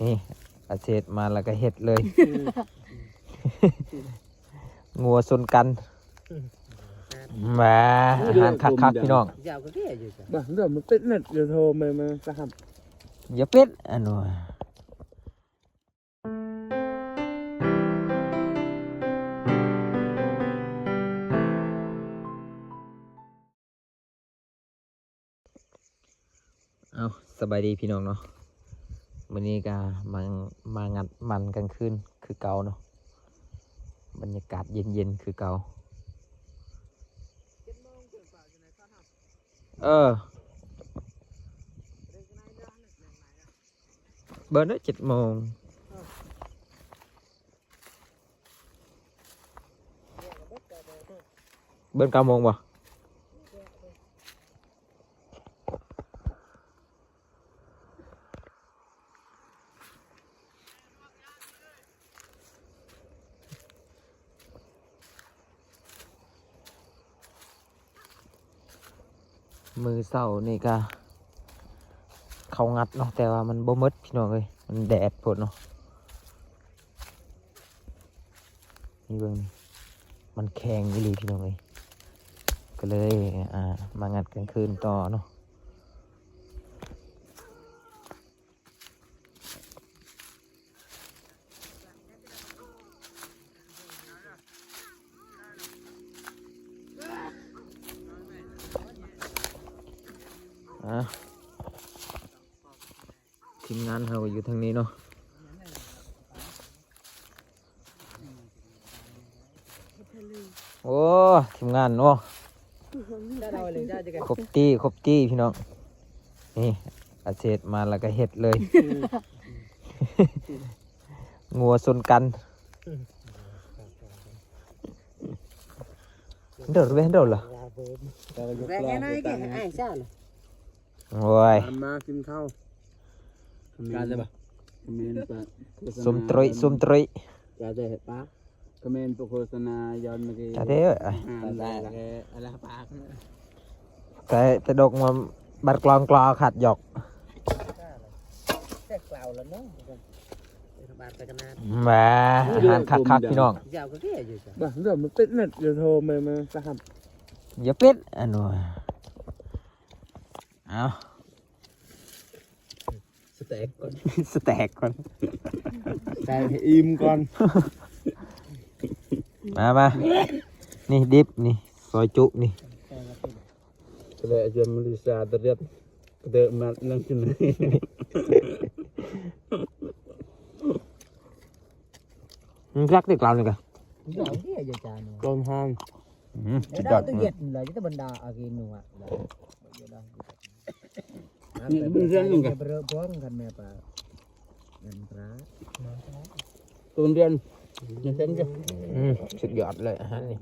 นี่อาเศษมาแล้วก็เห็ดเลย งัวสนกันมาอาหารคักๆพี่น้อง บ้าเดี๋ยวมันเป็นเน็ตเดี๋ยวโทรมาจะท อย่าเป็ดอันนู้นเอาสบายดีพี่น้องเนาะวันนี้ก็มางัดมันกลางคืนคือเก่าเนาะบรรยากาศเย็นๆคือเก่าเบอร์นั้น7 โมงเบอร์9 โมงบ่มือเศร้านี่ก็เขางัดเนาะแต่ว่ามันบ่มืดพี่น้องเลยมันแดดพดเนาะนี่เบิ่งนี่มันแข็งอีหลีพี่น้องเลยก็เลยมางัดกลางคืนต่อเนาะทีมงานเราอยู่ทางนี้เนาะโอ้ทีมงานเนาะครบตี้พี่น้องนี่อาเศษมาแล้วก็เห็ดเลย งัวสนกันเดือดเหรอ ำแรงแค่ไหนแค่ไอ้ซ่าเลย โอ้ย มากินข้าวการจะปะคอมเมนต์ปะ ซุ่มตรุย การจะเห็ดปะคอมเมนต์โฆษณาย้อนเมื่อกี้ จะได้ได้อะไรปะแต่ดกมาบัดกลองกลอขัดหยอก แค่กล่าวแล้วเนาะบาทไปกันนะ มาอาหารคักๆพี่น้อง ยาวก็แค่อยู่จ้ะบ้าเดี๋ยวมันเป็นเน็ตเดี๋ยวโทรมาจะทำ อย่าเป็ดอันนู้นเอา สเต็กก่อน สแต็กก่อน แต่อิ่มก่อน มานี่ดิบนี่ซอยจุนี่ เลยจนมันbisa terlihat gede mat langsung มันรักติดกลางเลยกัน con hang สุดยอด là kita benda agi nuwa beneran lu enggak berbuang kan me apa entra kemudian nyesen aja สุดยอดเลยอาหารนี่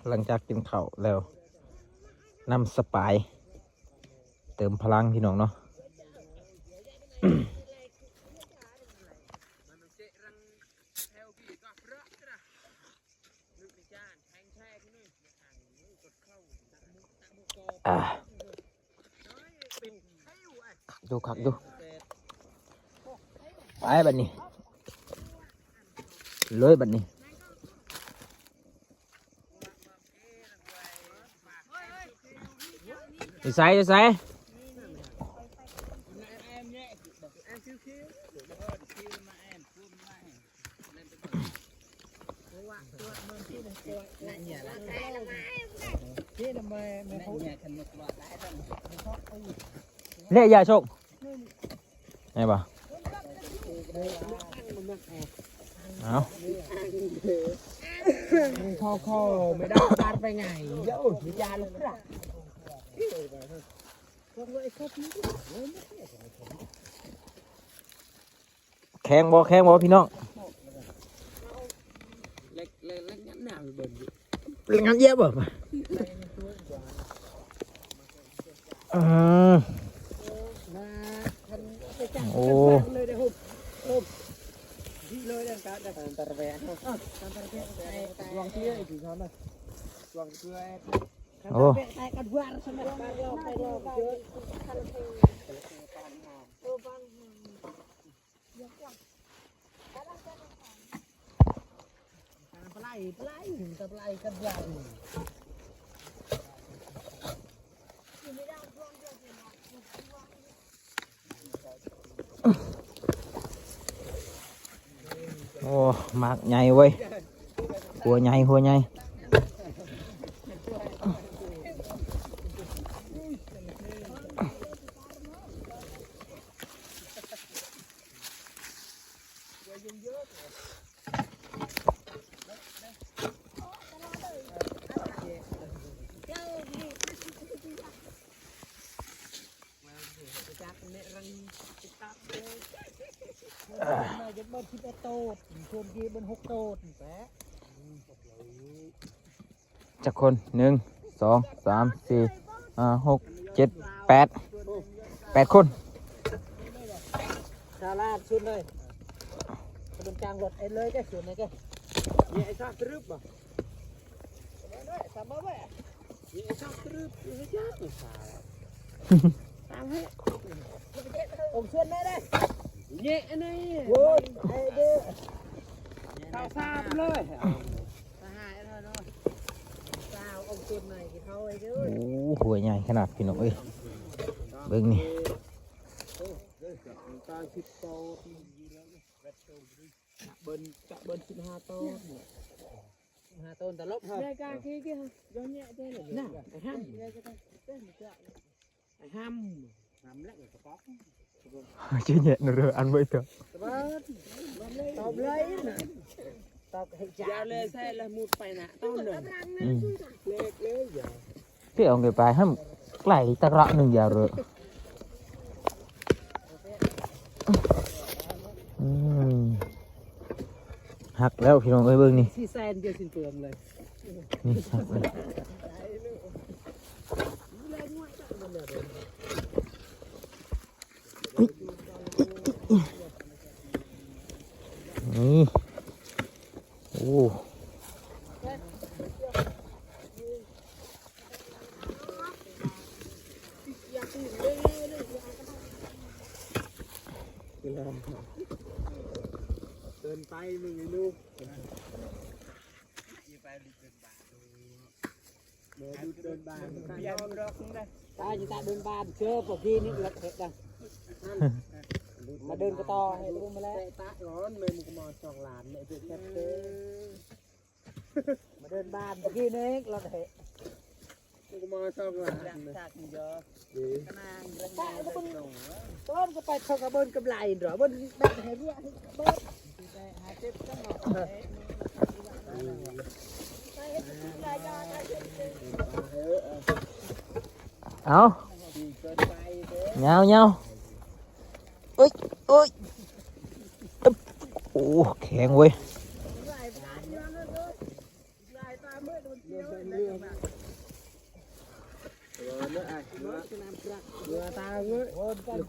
หลังจากกินข้าวแล้วน้ำสปายเติมพลังพี่น้องเนาะ ขักดูไปบัดนี้เลยบัดนี้จะใส่เละยาโชคไงบ่เอา คอไม่ได้บานไปไงเยอะวิญญาณลูกกระแข็งบ่พี่น้อง เล็กงั้นหนาวเบิ่ง เป็นงานเยอะบ่โอ้โอ้ กับไรกันใหญ่ โอ้หมากใหญ่เว้ยหัวใหญ่หัวใหญ่จะเบิ้ล11โตดชวนกีเบิ้ล6โตดแปะ จักคน1 2 3 4 5 6 7 8 คน ชาลาดชุดเลยกระดุมกลางรถไอ้เลยแกส่วนไหนแกไอ้ชาตรึบบ่สามบ่ไอ้ชาตรึบไอ้ชาตามให้ผมชวนได้ได้เย่นี่โว้ยไอ้เด้อข้าวซาบเลยสหายเท่านั้นสาวองค์ชวนหน่อยกี่เท่าไอ้เด้อ โอ้หัวใหญ่ขนาดพี่น้องเอ้ยเบิ่งนี่ ตา10โตเบิ้ลจะเบิ้ล15โต15โตตลบฮะได้กาขี้กี่ฮะย้อนแยะได้เลยน่ะไอ้ห้ำไอ้ห้ำแล้วกระป๋อง ชื่อเนี่ยนเรืออันไว้เถอะ ตอบเลยนะตอบให้จ่าเลยใช่เลยมุดไปนะต้นเลยเล็กเลยอย่า พี่เอาเงินไปให้ไกลตะระหนึ่งอย่าเรอะหักแล้วพี่น้องเอ้ยเบิ่งนี่ ที่แซนเดียวสิ้นเปลืองเลย นี่หักเลยนี่โอ้เดินไปมึงไอ้ลูกเดินบานยอมรอกได้ตาจะตาเดินบานเชื่อพวกพี่นี่หลักเหตุดังมาเดินกระต่อให้ลูกมาแล้วตาร้อนเลยมึงมาสองหลานเนี่ยเด็กแค่เต้มาเดินบานพวกพี่นี่หลักเหตุมึงมาสองหลานจากนี่เยอะขนาดเดินบานต้นก็ไปเท่ากับเบิ้ลกับไหลหรอเบิ้ลแบบไหนรู้เบิ้ลหาเจ็บจังหวะเอาเงาเงาเอ้ยเอ้ยโอ้แข็งเว้ย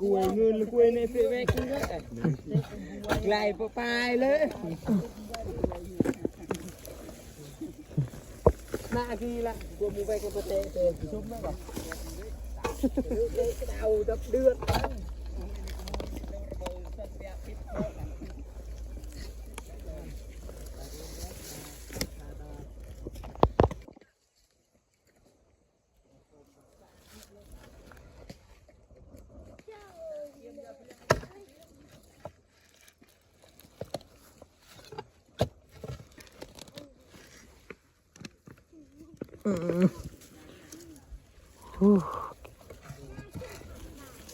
กูเงินกูในเฟซบุ๊กก็ไล่ไปเลยหน้าทีละกูมูไปกับเตะเตะชุ่มไหมบอกดาวดับเดือด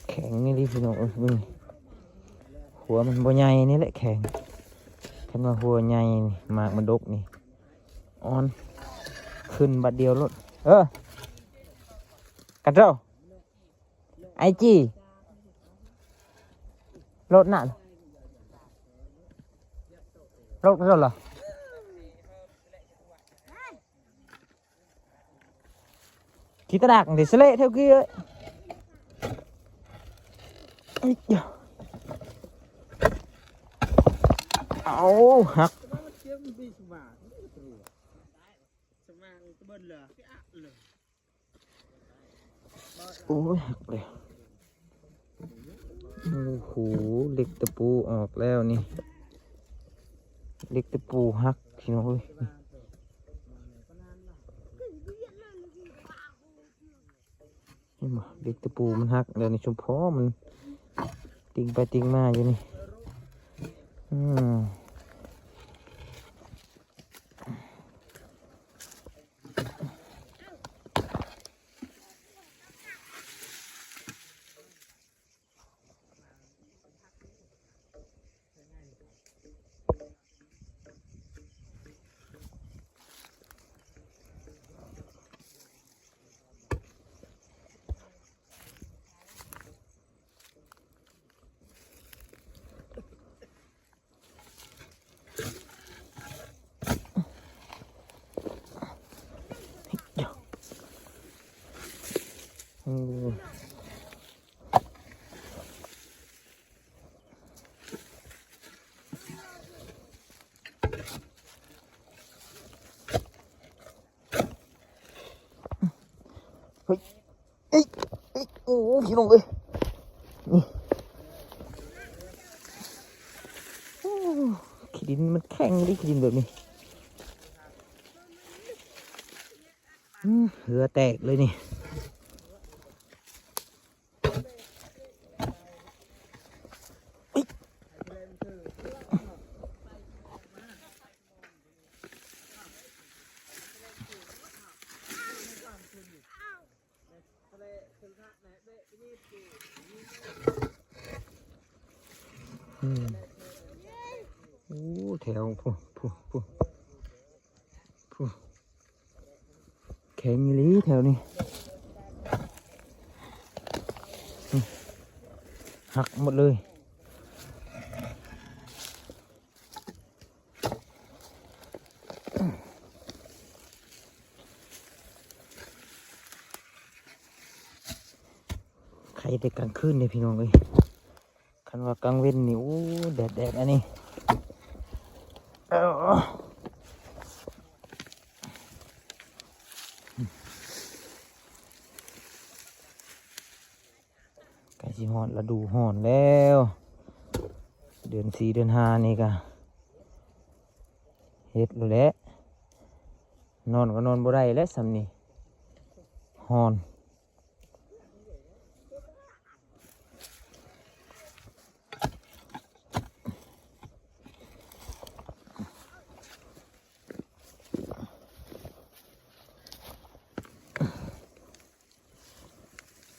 แข็งนี่ดิพี่น้องเอ้ยเบิ่งหัวมันบ่ใหญ่นี่แหละแข็งคันว่าหัวใหญ่นี่หมากมันดกนี่อ่อนขึ้นบัดเดียวรถกระเจ้าไอจีรถนั่นรถเหรอขี้ตะดักthì sẽ lệ theo kia ấy. Áo hắc. Ôi hắc này. โอ้โหเหล็กตะปูออกแล้วนี่เหล็กตะปูหักพี่น้องเอ้ย นี่บ่เด็กตะปูมันหักเดี๋ยวนี้ชมพ่อมันติงไปติงมาอยู่นี่อืมอืมเฮ้ยเอ้ยเอ้ยโอ้โหพี่น้องเอ้ยนี่โอ้ขี้ดินมันแข็งดิขี้ดินแบบนี้เหือแตกเลยนี่โอ้แถวผู้แข็งอีหลีแถวนี้หักหมดเลยใครแต่กลางคืนเนี่ยพี่น้องเอ้ยคันว่ากลางเว้นนี่โอ้แดดอันนี้ใกล้สิฮอดฤดูฮ้อนแล้วเดือน4เดือน5นี่ก็เฮ็ดแล้วแหละนอนก็นอนบ่ได้แล้วส่ำนี้ฮ้อน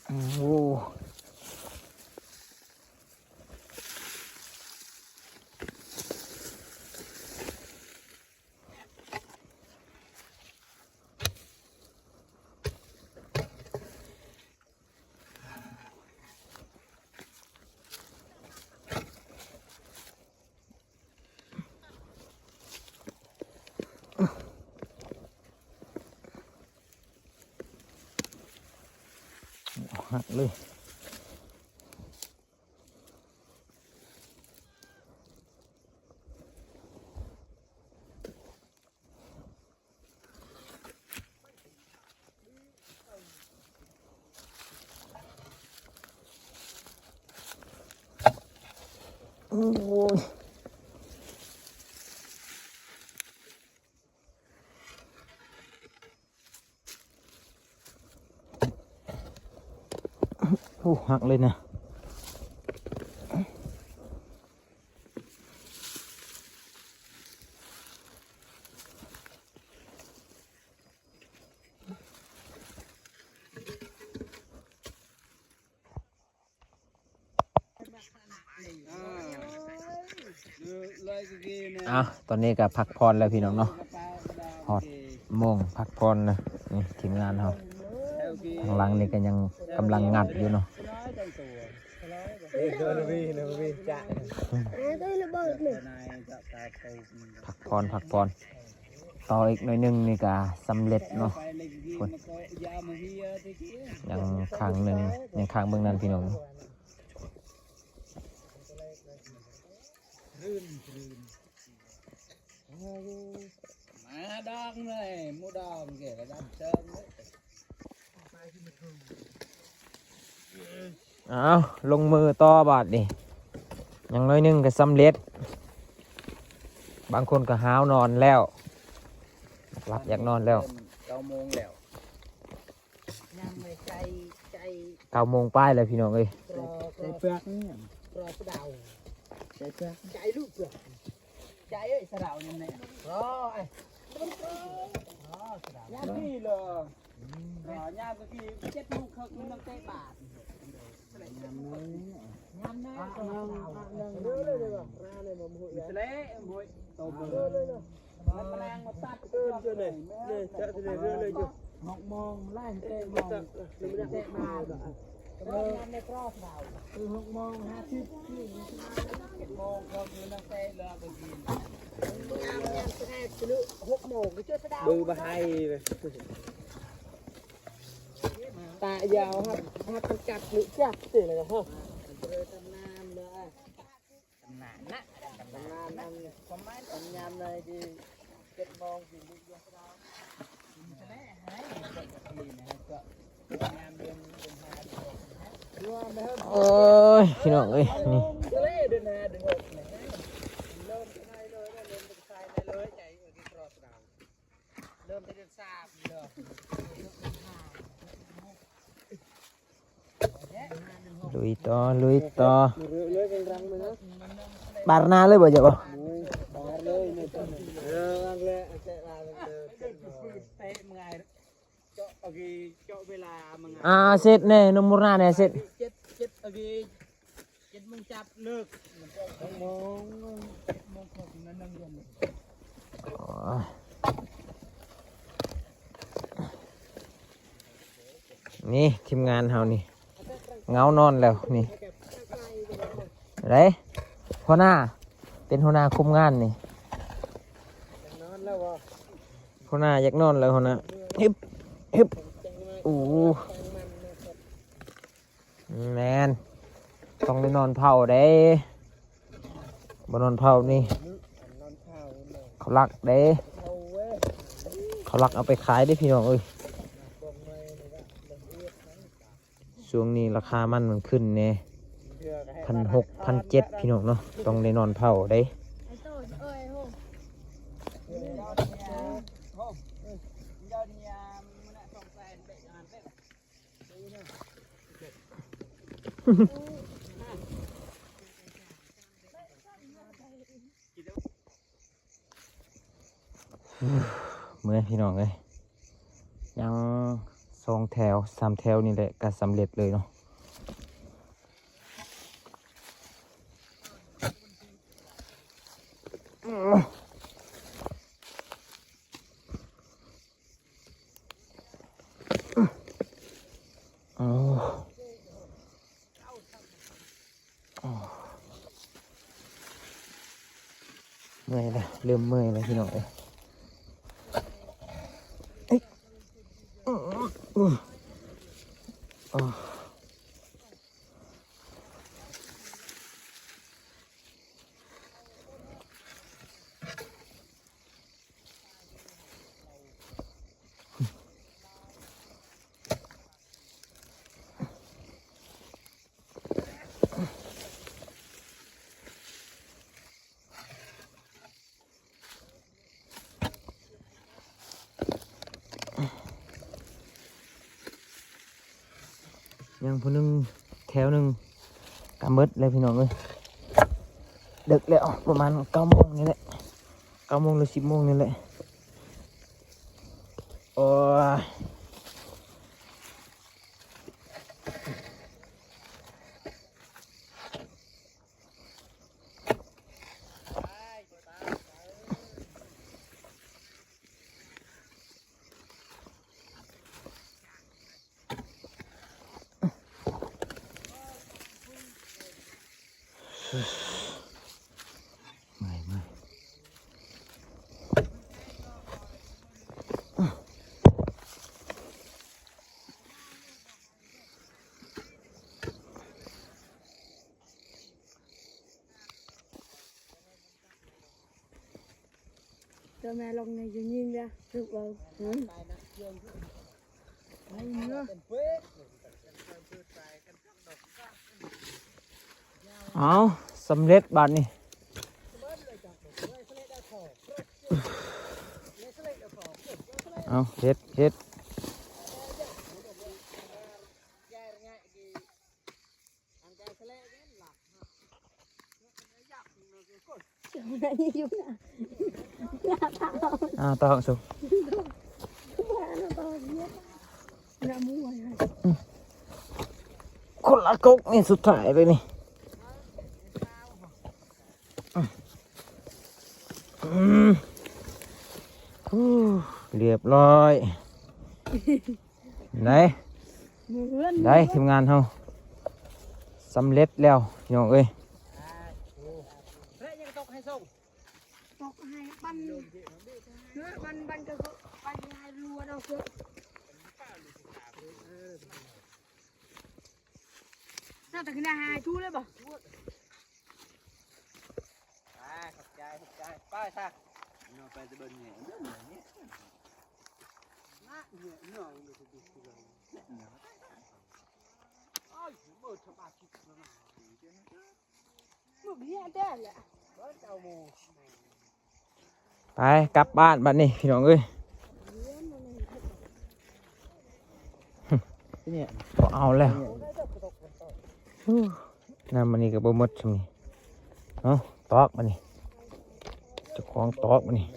โอ้หักเลยโอ้ยโอ้หักเลยนะตอนนี้ก็พักผ่อนแล้วพี่น้องเนาะฮอดโมงพักผ่อนนะนี่ทีมงานเขาทางหลังนี่ก็ยังกำลังงัดอยู่เนาะพักผ่อนต่ออีกหน่อยนึงนี่ก็สำเร็จเนาะคนยังข้างหนึ่งยังข้างเบื้องนั้นพี่น้องมาดองเลยมูดองเกี่ยวกับดับเชิงเลย เอาลงมือต่อบาดนี่ยังน้อยนึงก็สำเร็จบางคนก็ห้าวนอนแล้วรับอยากนอนแล้ว 9 โมงแล้ว ยังไม่ใจ 9 โมงป้ายเลยพี่น้องเอ้ย ใส่เปลือกนี่รอสะดาวใส่เปลือกใจลูกเปลือกใจเอ้ยสะดาวนั่นแหละรอไอ้รอสะดาวยามนี่เลยยามก็คือ7 โมงครึ่งมันต้องเตะบาทยามนี้เรื่อยเลยว่ะราเลยมาหุ่ยเลยหุ่ยโตเลยมันแรงมาตัดเจอเลยจะเรื่อยเลยจ้ะมองไล่เตะมองเตะมาเริ่มในรอบเราคือ6 โมง 50ที่7 โมงก็คือนักเตะเลิกไปกินงามงานแท้จะลุ6 โมงก็เจอสะดาวดูมาให้เลยตายาวครับมันกัดหรือจับสิเลยนะฮะเลยตำนานเลยตำนานนะตำนานนั่นประมาณตำนานเลยที่7 โมงถึงเดือนสะดาวจะได้ให้ดีนะก็งานเดือน5 โอ้ยพี่น้องเอ้ยนี่ เดินหน้าเดินออกเริ่มใครเลยเริ่มเป็นใครเลยใจที่ครอสดาวเริ่มจะเดินทราบเลย ลุยต่อลุยต่อ เลยเป็นรังเลยนะ บาร์นาเลยบ่จ๊ะบ่ บาเลยเนี่ยรังเลยเตะรังเลยเตะมึงไงเจาะโอเคเจาะเวลามึงไง เสร็จแน่นมหน้าแน่เสร็จ 7โอเค7 โมงจับเลิก7 โมงของนั้นนั่งยัน นี่ทีมงานเฮานี่เงานอนแล้วนี่ไรหัวหน้าเป็นหัวหน้าคุมงานนี่ นอนแล้ววะ หัวหน้าอยากนอนแล้วหัวหน้าฮึบฮึบอู้แมนต้องได้นอนเผาเด้บ่นอนเผานี่เขาลักเด้เขาลักเอาไปขายได้พี่น้องเอ้ยช่วงนี้ราคามันขึ้นเนี่ย1,600 1,700พี่น้องเนาะต้องได้นอนเผาเด้เมื่อพี่น้องเลยยัง2 แถว 3 แถวนี่แหละก็สำเร็จเลยเนาะเมื่อยแล้วเริ่มเมื่อยแล้วพี่น้องเอ้ยยังผู้หนึงแถวหนึ่งกำเบิดเลยพี่น้องเอ้ยดึกแล้วประมาณ9 โมงนี่แหละ9 โมงหรือ10 โมงนี่แหละโอ้ยไม่cho mẹ lông này chỉ nhìn ra được rồi Đấy nữa เอาสำเร็จบัดนี่เอาเฮ็ด เดี๋ยวนะนี่อยู่นะหน้าเท้า ต่อสุก บ้านเราตอนนี้น้ำมัวนะ คนละกกนี่สุดท้ายเลยนี่เรียบร้อยไหน เหมือน ได้ทีมงานเฮาสำเร็จแล้วพี่น้องเอ้ย เฮ้ยยังตกให้ส่ง ตกให้บันเนื้อบันก็ไปให้รัวเราก็น่าจะขึ้นหาชูเลยป่ะ ขอบใจไปซะ nó phải từ bên nhẹ nữa nhé nát nhẹ nhỏ được thì ôi bơ cho bà chịu rồi mà หมึกเนี่ยได้แหละ bớt đầu mù ไปกลับบ้านบัดนี้พี่น้องเอ้ย cái nhẹ บ่เอาแล้วน้ำมันนี่ก็บ่หมดซุมนี่เนาะตอกมันนี่เจ้าของตอกมันนี่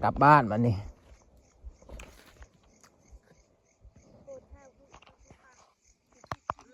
กลับบ้านบัดนี้